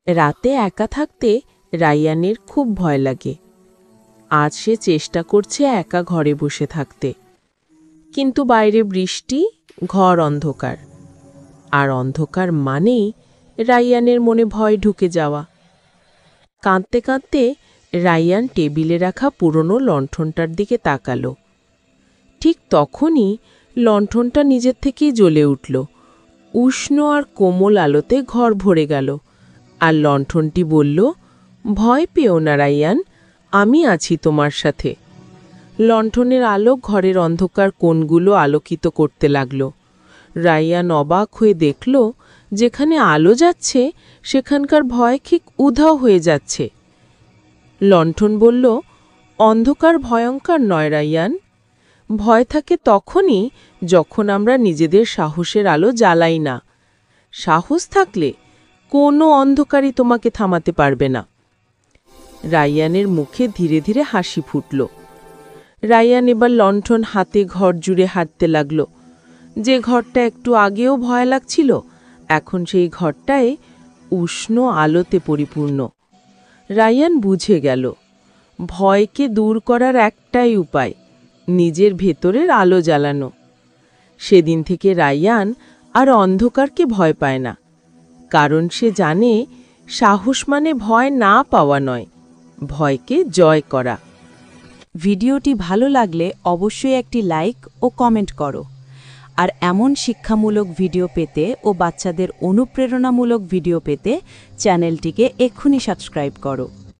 রাতে একা থাকতে রাইয়ানের খুব ভয় লাগে। আজ সে চেষ্টা করছে একা ঘরে বসে থাকতে, কিন্তু বাইরে বৃষ্টি, ঘর অন্ধকার। আর অন্ধকার মানেই রাইয়ানের মনে ভয় ঢুকে যাওয়া। কাঁদতে কাঁদতে রাইয়ান টেবিলে রাখা পুরনো লণ্ঠনটার দিকে তাকালো। ঠিক তখনই লণ্ঠনটা নিজের থেকেই জ্বলে উঠল। উষ্ণ আর কোমল আলোতে ঘর ভরে গেল। আর লণ্ঠনটি বলল, ভয় পেও না রাইয়ান, আমি আছি তোমার সাথে। লণ্ঠনের আলো ঘরের অন্ধকার কোণগুলো আলোকিত করতে লাগল। রাইয়ান অবাক হয়ে দেখল, যেখানে আলো যাচ্ছে সেখানকার ভয় ঠিক উধাও হয়ে যাচ্ছে। লণ্ঠন বলল, অন্ধকার ভয়ঙ্কর নয় রাইয়ান, ভয় থাকে তখনই যখন আমরা নিজেদের সাহসের আলো জ্বালাই না। সাহস থাকলে কোনো অন্ধকারই তোমাকে থামাতে পারবে না। রাইয়ানের মুখে ধীরে ধীরে হাসি ফুটল। রাইয়ান এবার লণ্ঠন হাতে ঘর জুড়ে হাঁটতে লাগল। যে ঘরটা একটু আগেও ভয় লাগছিল, এখন সেই ঘরটায় উষ্ণ আলোতে পরিপূর্ণ। রাইয়ান বুঝে গেল, ভয়কে দূর করার একটাই উপায়, নিজের ভেতরের আলো জ্বালানো। সেদিন থেকে রাইয়ান আর অন্ধকারকে ভয় পায় না, কারণ সে জানে সাহস মানে ভয় না পাওয়া নয়, ভয়কে জয় করা। ভিডিওটি ভালো লাগলে অবশ্যই একটি লাইক ও কমেন্ট করো। আর এমন শিক্ষামূলক ভিডিও পেতে ও বাচ্চাদের অনুপ্রেরণামূলক ভিডিও পেতে চ্যানেলটিকে এক্ষুনি সাবস্ক্রাইব করো।